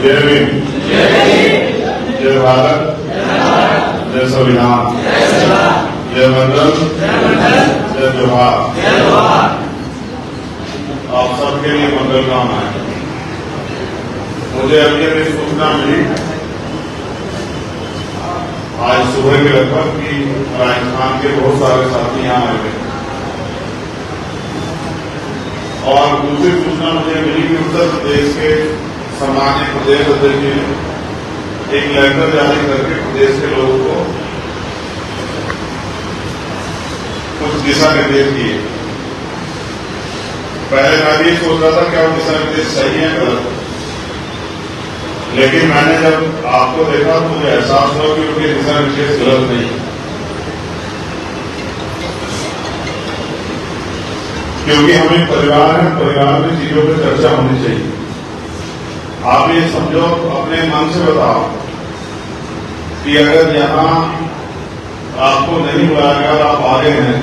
जय भीम, जय भारत, जय संविधान, जय मंडल, जय जोहार। आप सबके लिए मंगल कामनाएं। मुझे अभी अभी सूचना मिली आज सुबह के लगभग कि राजस्थान के बहुत सारे साथी यहाँ आए हुए, और दूसरी सूचना मुझे मिली कि उत्तर प्रदेश के सम्मानित प्रदेश अध्यक्ष जी ने एक लेटर जारी करके प्रदेश के लोगों को कुछ दिशा निर्देश दिए। पहले मैं भी सोच रहा था क्या वो दिशा निर्देश सही है गलत, लेकिन मैंने जब आपको देखा तो मुझे एहसास हुआ कि उनके दिशा निर्देश गलत नहीं, क्योंकि हम एक परिवार है, परिवार में चीजों पर चर्चा होनी चाहिए। आप ये समझो, अपने मन से बताओ कि अगर यहां आपको नहीं बुलाया गया और आप आ रहे हैं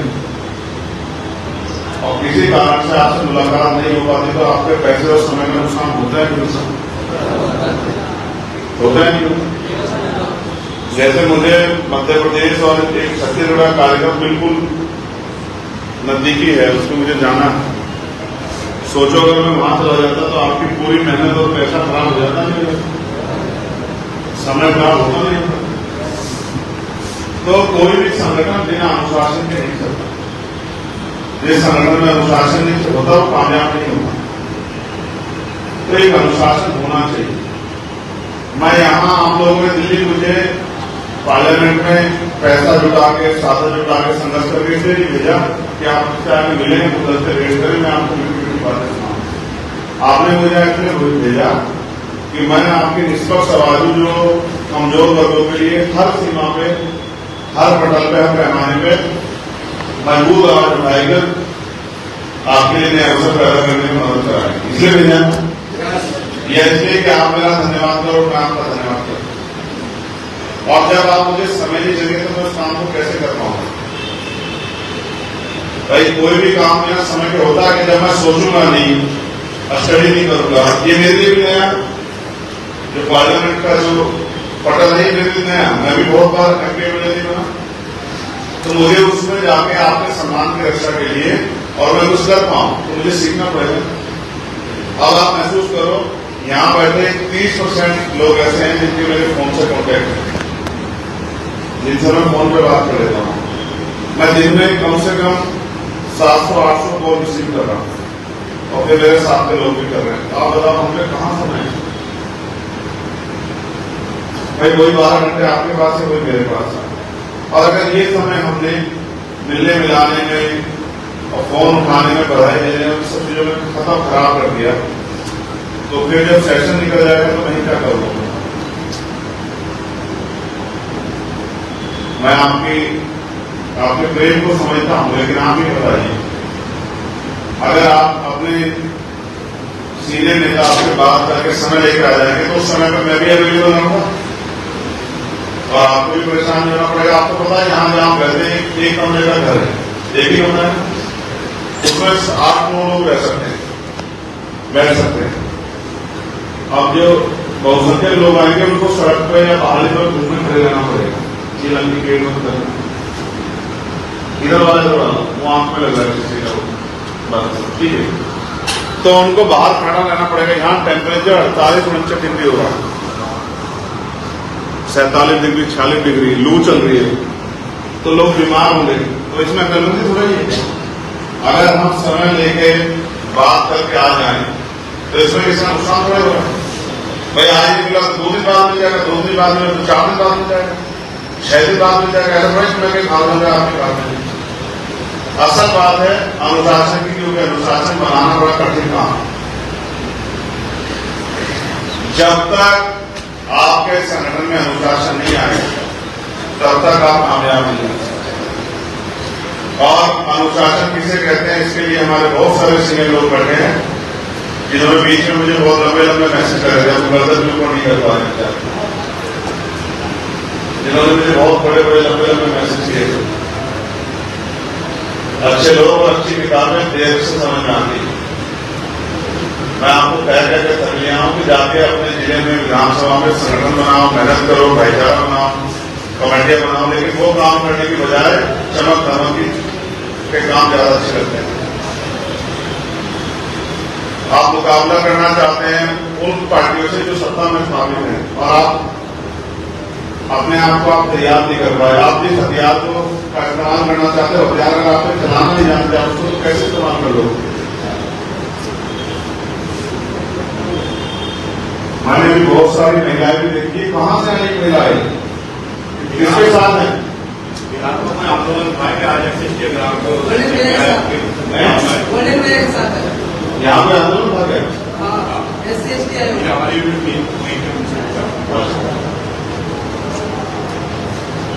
और किसी कारण से आपसे मुलाकात नहीं हो पाती तो आपके पैसे और समय का नुकसान होता है कि नुकसान होता है नहीं? जैसे मुझे मध्य प्रदेश और एक छत्तीसगढ़ का कार्यक्रम बिल्कुल नजदीकी है, उसमें मुझे जाना है। सोचो अगर मैं वहां चला जाता तो आपकी पूरी मेहनत और पैसा खराब हो जाता नहीं, समय खराब होता नहीं होता। तो कोई भी संगठन बिना अनुशासन के नहीं चलता। जिस संगठन में अनुशासन नहीं होता वो कामयाब नहीं होता। तो एक अनुशासन होना चाहिए। मैं यहाँ आप लोगों ने दिल्ली मुझे पार्लियामेंट में पैसा जुटा के, साधन जुटा के, संघर्ष करके इसलिए नहीं भेजा कि आप मुझसे आगे मिलेंगे तो 10 से वेट करें, मैं आपको मीठी बातें सुनाऊं। आपने मुझे इसलिए भेजा कि मैंने आपकी निष्पक्ष आवाज़ जो कमजोर वर्गों के लिए हर सीमा पे, हर पटल पे, हर पैमाने पे मजबूत आवाज उठाएकर आपके लिए नए अवसर पैदा करने में मदद कराएंगे। इसलिए भेजा यह इसलिए कि आप मेरा धन्यवाद करो, मैं आपका धन्यवाद करूं। और जब आप मुझे समय नहीं देंगे तो मैं उस काम को कैसे कर पाऊंगा? भाई कोई भी काम मेरा समय पे होता है कि जब मैं सोचूंगा नहीं, स्टडी नहीं करूंगा। ये मेरे लिए भी नया, जो पार्लियामेंट का जो पटल है मेरे लिए नया। मैं भी बहुत बार एमपी बना, तो मुझे उसमें जाके आपके सम्मान की रक्षा के लिए और मैं कुछ कर पाऊं तो मुझे सीखना पड़ेगा। अब आप महसूस करो, यहाँ बैठे 30% लोग ऐसे हैं जिनके मेरे फोन से कॉन्टेक्ट है, जिनसे मैं फोन पे बात कर लेता हूँ। मैं दिन में कम से कम 700-800 कॉल रिसीव कर रहा हूँ और फिर मेरे साथ के लोग भी कर रहे हैं। आप बताओ हम पे कहाँ समय है? भाई कोई 12 घंटे आपके पास है, कोई मेरे पास है। और अगर ये समय हमने मिलने मिलाने में और फोन उठाने में, बधाई देने में, सब चीजों में खत्म खराब कर दिया तो फिर जब सेशन निकल जाएगा तो मैं क्या करूंगा? मैं आपके प्रेम को समझता हूं, लेकिन आप ही बताइए, अगर आप अपने सीनियर नेता आपसे बात करके समय लेकर आ जाएंगे तो उस समय पर मैं भी अवेलेबल रहूंगा और आपको भी परेशान नहीं होना पड़ेगा। आपको पता है यहाँ जहाँ बैठे एक कमरे का घर है, एक ही कमरा है, उसमें 8-9 लोग रह सकते हैं, बैठ सकते हैं। अब जो बहुसंख्यक लोग आएंगे उनको सड़क पर या पहाड़ी पर घूमने खड़े रहना पड़ेगा। ये लंबी पेड़ मत करना, इधर वाले वो आंख में लग रहा है किसी का, बस ठीक है। तो उनको बाहर खड़ा रहना पड़ेगा। यहाँ टेम्परेचर 48-49 डिग्री हो रहा है, 47 डिग्री 46 डिग्री लू चल रही है, तो लोग बीमार होंगे। तो इसमें गलती हो रही है। अगर हम समय लेके बात करके आ जाए तो इसमें कितना नुकसान थोड़ा होगा? भाई आज निकला 2 दिन बाद मिल जाएगा, 2 दिन बाद मिल जाएगा, 4 दिन बाद मिल जाएगा, 6 दिन बाद मिल जाएगा। ऐसा थोड़ा मैं खा लूंगा आपकी बात में। असल बात है अनुशासन की, क्योंकि अनुशासन बनाना बड़ा कठिन काम है। जब तक आपके संगठन में अनुशासन नहीं आएगा तब तक आप कामयाब नहीं हो सकते। और अनुशासन किसे कहते हैं, इसके लिए हमारे बहुत सारे सीनियर लोग बैठे हैं जिन्होंने बीच में मुझे बहुत लंबे मैसेज करे थे, हम गर्दन के ऊपर नहीं कर पा रहे थे, जिन्होंने मुझे बहुत बड़े लंबे मैसेज किए थे। अच्छे लोग और अच्छी किताबें देर से समझ में आती है। मैं आपको कह के थक लिया हूं कि जाके अपने जिले में विधानसभा में संगठन बनाओ, मेहनत करो, भाईचारा बनाओ, कमेटियां बनाओ, लेकिन वो काम करने की बजाय चमक धमक के काम ज्यादा अच्छे लगते हैं। आप मुकाबला करना चाहते हैं उन पार्टियों से जो सत्ता में शामिल हैं और आप अपने आप को आप तैयार नहीं कर पाए। आप जिस हथियार को का इस्तेमाल करना चाहते हो, हथियार अगर आप चलाना नहीं जानते आप उसको तो कैसे इस्तेमाल कर लो। मैंने भी बहुत सारी महिलाएं भी देखी, कहां से आई महिलाएं, किसके साथ है? आंदोलन आज एसएसटी ग्राम को यहाँ पे आंदोलन था क्या? हमारी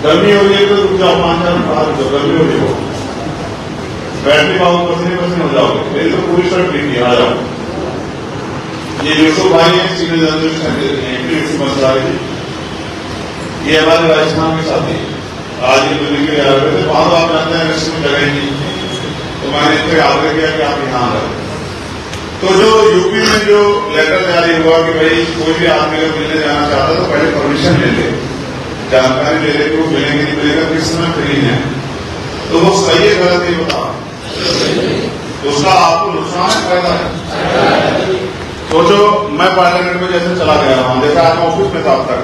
गर्मी हो रही है तो रुक जाओ, 5 मिनट बाहर रुक जाओ, गर्मी हो रही हो, बैठने पाओ, पसीने पसीने हो जाओगे, मेरी तो पूरी शर्ट नहीं आ जाओ। ये यूसुफ भाई है, सीनियर जर्नलिस्ट हैं, ये हमारे राजस्थान के साथी आज ये मिलने के लिए आ रहे थे। वहां तो आप जानते हैं इसमें जगह नहीं, तो मैंने इनसे आग्रह किया कि आप यहाँ आ रहे। तो जो यूपी में जो लेटर जारी हुआ कि भाई कोई भी आदमी अगर मिलने जाना चाहता तो पहले परमिशन ले ले, जानकारी ले ले कि वो मिलेंगे नहीं मिलेगा, किस समय फ्री है, तो वो सही है गलत नहीं बताओ, तो उसका आपको नुकसान है फायदा है? सोचो मैं पार्लियामेंट में जैसे चला गया वहां, जैसे आज मैं ऑफिस में था अब तक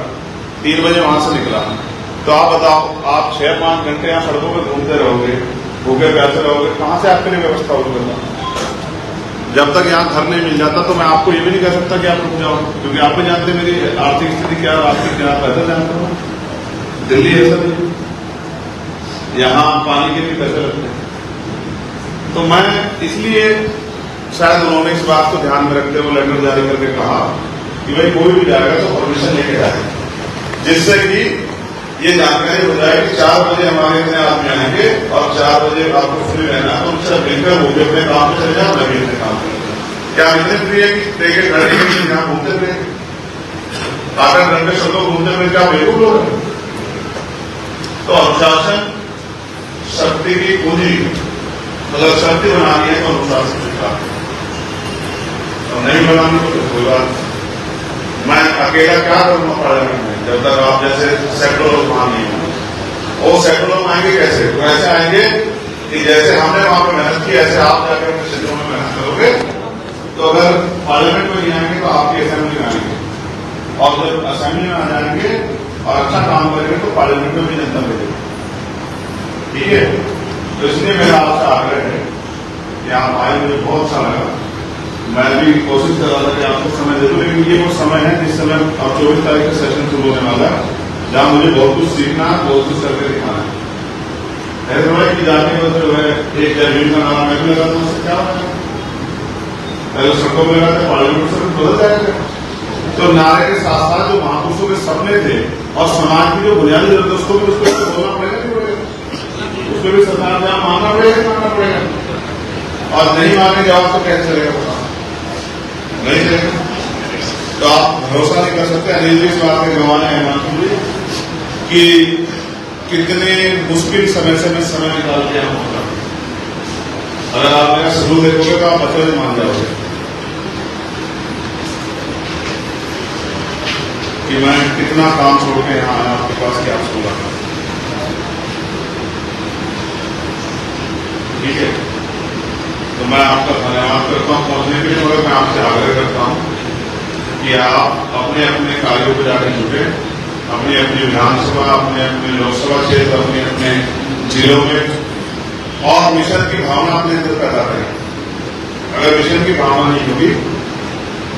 3 बजे वहां से निकला, तो आप बताओ आप 6-5 घंटे यहाँ सड़कों में घूमते रहोगे, भूखे प्यासे रहोगे, कहां से आपके लिए व्यवस्था होगी? जब तक यहाँ घर नहीं मिल जाता तो मैं आपको ये भी नहीं कह सकता कि आप रुक जाओ, क्योंकि आप भी जानते मेरी आर्थिक स्थिति क्या, आपकी क्या पैसा जानते हो। दिल्ली ऐसा नहीं, यहाँ पानी के भी पैसे लगते हैं। तो मैं इसलिए शायद उन्होंने इस बात को ध्यान में रखते हुए लेटर जारी करके कहा कि भाई कोई भी जाएगा तो परमिशन लेके जाए, जिससे कि ये जानकारी हो जाए कि 4 बजे हमारे इतने आदमी आएंगे और 4 बजे आपको फ्री रहना, तो उनसे मिलकर वो भी अपने काम पे चले जाए, मैं भी अपने काम पे चले जाऊँ। क्या इतने फ्री है कि देखे घंटे के लिए यहाँ घूमते रहे, 8 घंटे सड़कों घूमते हुए क्या बेवकूफ लोग हैं? तो अनुशासन शक्ति की पूंजी, अगर शक्ति बनानी है तो अनुशासन दिखा, और नहीं बनानी तो कोई बात। मैं अकेला क्या करूंगा पार्लियामेंट में जब तक आप जैसे सैकड़ों लोग वहां नहीं होंगे। वो सैकड़ों लोग आएंगे कैसे? तो ऐसे आएंगे कि जैसे हमने वहां पर मेहनत की ऐसे आप जाकर अपने क्षेत्रों में मेहनत करोगे। तो अगर पार्लियामेंट में नहीं आएंगे तो आपकी असेंबली में आएंगे, और जब असेंबली में आ जाएंगे और अच्छा काम करेंगे तो पार्लियामेंट में भी जनता मिलेगी। ठीक है, तो इसलिए मेरा आपसे आग्रह है कि आप आए, मुझे बहुत अच्छा लगा। मैं भी कोशिश कर रहा था कि आपको समय दे दूं, लेकिन ये वो समय है जिस समय अब 24 तारीख का सेशन शुरू होने वाला है, जहां मुझे बहुत कुछ सीखना है, बहुत कुछ करके दिखाना है। ऐसे हो कि जाने को जो है एक जमीन का नारा मैं भी लगा दूं, उससे क्या होगा? पहले सड़कों में लगाते पार्लियामेंट से बदल जाएगा। तो नारे के साथ साथ जो महापुरुषों के सपने थे और समाज की जो बुनियादी जरूरत है उसको भी बोलना पड़ेगा, नहीं पड़ेगा? उसको भी सरकार जहां मानना पड़ेगा, और नहीं मानने जाओ तो कैसे चलेगा? नहीं चलेगा। तो आप भरोसा नहीं कर सकते। अनिल जी इस बात के गवाह हैं कि कितने मुश्किल समय से मैं समय निकाल के यहाँ पहुंचा। अगर आप मेरा शुरू देखोगे तो आप बच्चों में मान जाओगे कि मैं कितना काम छोड़ के यहाँ आया आपके पास कि आप सुना। ठीक है, तो मैं आपका धन्यवाद करता हूँ पहुंचने के लिए, मगर मैं आपसे आग्रह करता हूँ कि आप अपने अपने कार्यों पर जाकर जुटे, अपनी अपनी विधानसभा, अपने अपने लोकसभा क्षेत्र, अपने अपने जिलों में, और मिशन की भावना अपने अंदर पैदा करें। अगर मिशन की भावना नहीं होगी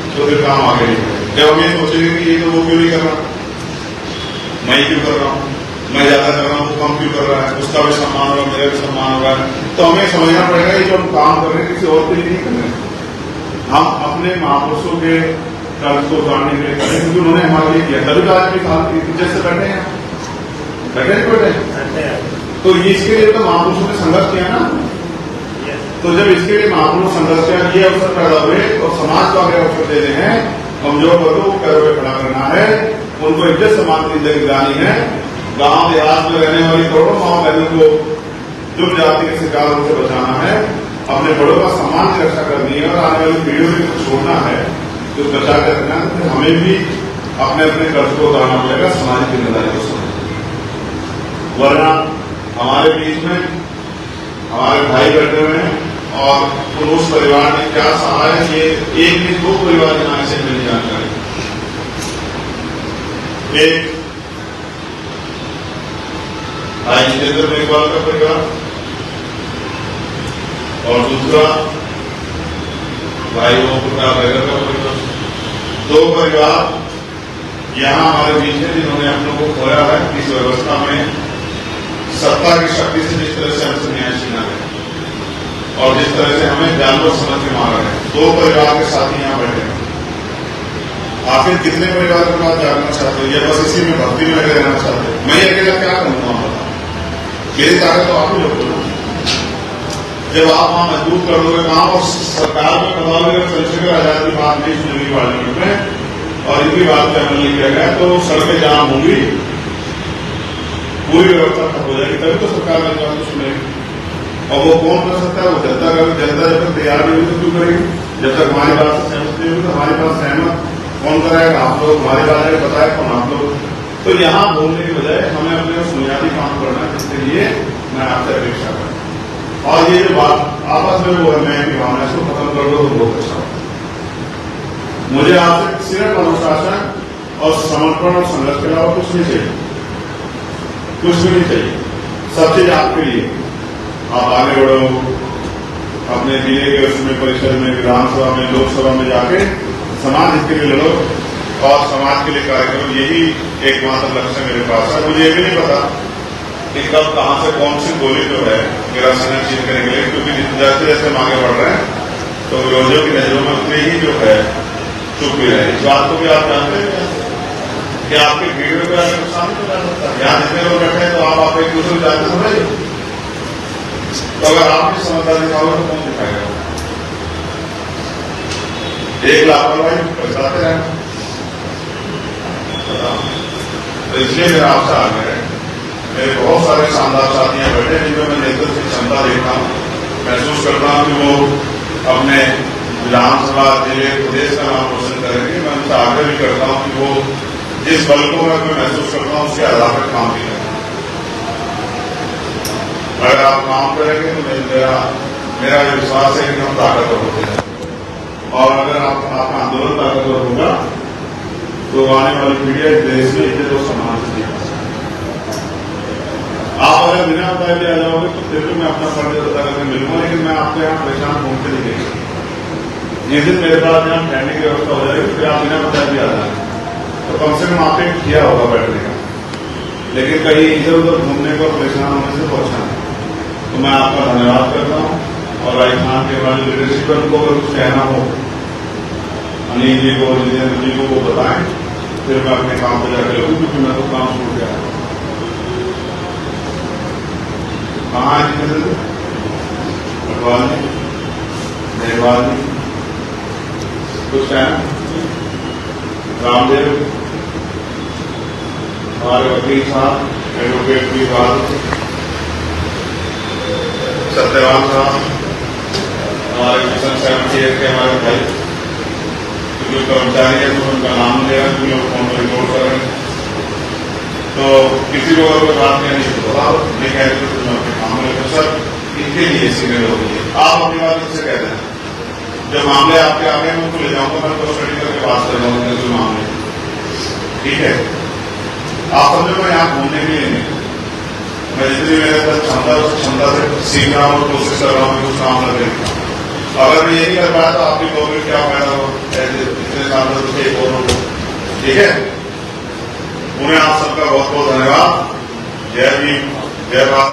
तो फिर काम आगे नहीं बढ़ेगा। जब हम ये सोचेंगे कि ये तो वो क्यों नहीं कर रहा, मैं क्यों कर रहा हूँ, मैं ज्यादा कर रहा हूँ, वो कम क्यों कर रहा है, उसका भी सम्मान होगा, मेरा भी सम्मान होगा, तो हमें समझना पड़ेगा ये जो हम काम कर रहे हैं किसी और के लिए नहीं कर रहे हैं, हम अपने महापुरुषों के कर्ज को उतारने के लिए कर रहे हैं, क्योंकि उन्होंने हमारे लिए किया। तभी तो आज भी इज्जत से बैठे हैं, बैठे नहीं बैठे। तो इसके लिए तो महापुरुषों ने संघर्ष किया ना। तो जब इसके लिए महापुरुष संघर्ष किया, ये अवसर पैदा हुए और समाज को आगे अवसर देने हैं, कमजोर वर्गों को पैरों पे खड़ा करना है, उनको इज्जत समान जिंदगी दिलानी है। गांव देहात में रहने वाली करोड़ों माँ बहनों को जुर्म जाति के शिकार से बचाना है, अपने बड़ों का सम्मान की रक्षा करनी है, और आने वाली पीढ़ियों को छोड़ना है, जो बचा के रखना है। हमें भी अपने अपने कर्ज को उतारना पड़ेगा, सामाजिक जिम्मेदारी को समझ, वरना हमारे बीच में हमारे भाई बैठे हुए हैं और उस परिवार ने क्या सहाय, ये एक भी 2 परिवार यहाँ से मिली जानकारी। एक भाई जितेंद्र मेघवाल का परिवार और दूसरा भाई ओम प्रकाश बैगर का परिवार। 2 परिवार यहाँ हमारे बीच में जिन्होंने अपनों को खोया है इस व्यवस्था में सत्ता की शक्ति से, जिस तरह से हमसे न्याय छीना है और जिस तरह से हमें जानवर समझ के मारा है। 2 परिवार के साथी यहाँ बैठे हैं। आखिर कितने परिवार के बाद जानना चाहते हो, या बस इसी में भक्ति में लगे रहना चाहते हो? मैं अकेला क्या करूंगा, बताओ, मेरी ताकत तो आप ही लोग बोलो। जब आप वहां मजबूत कर दोगे काम और सरकार में बताओगे चंद्रशेखर आजाद की बात नहीं सुनेगी पार्लियामेंट में और इनकी बात पे अमल नहीं किया गया तो सड़कें जाम होंगी, पूरी व्यवस्था खत्म हो जाएगी, तभी तो सरकार में बात सुनेगी। और वो कौन कर सकता है? वो जनता का, जनता जब तक तैयार नहीं हुई तो क्यों करेगी? जब तक हमारी बात से सहमत नहीं होगी तो हमारी बात सहमत कौन कराएगा? आप लोग। हमारी बात है बताए कौन? आप लोग। तो यहाँ बोलने की बजाय हमें अपने बुनियादी काम करना है, जिसके लिए मैं आपसे अपेक्षा करता हूँ। और ये जो बात आपस में वो है की भावना, इसको खत्म कर दो तो बहुत अच्छा होगा। मुझे आपसे सिर्फ अनुशासन और समर्पण और संघर्ष के अलावा कुछ नहीं चाहिए, कुछ भी नहीं चाहिए। सब चीज आपके लिए, आप आगे बढ़ो, अपने जिले के उसमें परिषद में, विधानसभा में, लोकसभा में जाके समाज हित के लिए लड़ो और समाज के लिए कार्य करो। यही एकमात्र लक्ष्य मेरे पास है। मुझे ये भी नहीं पता कि कब कहां से कौन सी गोली जो है मेरा सीना चीन करने के लिए, क्योंकि जैसे जैसे हम आगे बढ़ रहे हैं तो विरोधियों की नजरों में उतनी ही जो है चुप भी रहे। इस बात को भी आप जानते हैं कि आपके भीड़ में नुकसान तो जा सकता है। यहाँ जितने लोग बैठे हैं तो आप एक दूसरे को जानते समझे, तो अगर आप भी समझदार दिखाओगे तो कौन दिखाएगा? एक लापरवाही बचाते हैं। तो इसलिए मेरा आपसे आग्रह है, मेरे बहुत सारे शानदार साथी यहाँ बैठे जिनमें मैं नेतृत्व की क्षमता देखता हूँ, महसूस करता हूँ कि वो अपने विधानसभा, जिले, प्रदेश का नाम रोशन करेंगे। मैं उनसे आग्रह भी करता हूँ कि वो जिस बल को मैं महसूस करता हूँ उसके आधार पर काम भी करें। अगर आप काम करेंगे तो मेरा विश्वास है कि हम ताकतवर होते हैं, और अगर आपका आंदोलन ताकतवर होगा तो आने वाली पीढ़ी देश में इतने लोग समाज से जीना। आप अगर बिना बताए भी आ जाओगे तो फिर भी मैं अपना फर्ज अदा करके मिलूंगा, लेकिन मैं आपको यहाँ परेशान घूमते नहीं देंगे। जिस दिन मेरे पास यहाँ ठहरने की व्यवस्था हो जाएगी फिर आप बिना बताए भी आ जाएंगे, तो कम से कम आपने किया होगा बैठने का, लेकिन कहीं इधर उधर घूमने को परेशान होने से पहुंचा नहीं। तो मैं आपका धन्यवाद करता हूँ और राजस्थान के हमारे लीडरशिप पर उनको अगर कुछ कहना हो, अनिल जी को, जितेंद्र जी को वो बताएं, फिर मैं अपने काम पर जाकर लगूँ, क्योंकि मैं तो काम छूट गया है। कहाँ है जितेंद्र जी? अटवाल जी, मेघवाल जी, कुछ कहना? रामदेव, हमारे वकील साहब, एडवोकेट की बात, सत्यवान साहब, हमारे मिशन 78 के हमारे भाई, जो कर्मचारी है तो उनका नाम लेगा, क्योंकि लोग फोन पर रिपोर्ट कर रहे हैं। तो किसी को अगर बात नहीं तो बताओ, नहीं कह रहे तो मैं अपने काम में लेकर सर इनके लिए सीनियर हो गई। आप अपनी बात इससे कहते हैं, जो मामले आपके आगे मैं उनको ले जाऊंगा, मैं उनको स्टडी करके बात कर जाऊंगा जो मामले, ठीक है? आप समझो मैं यहाँ घूमने के लिए नहीं, मैं जितनी मेरे अंदर क्षमता उस क्षमता से सीख रहा हूँ, कोशिश कर रहा हूँ कि कुछ काम कर रही। अगर मैं ये नहीं कर पाया तो आप भी कहोगे क्या फायदा हो, इतने साल में एक और हो, ठीक है? उन्हें आप सबका बहुत बहुत धन्यवाद। जय भीम, जय भारत।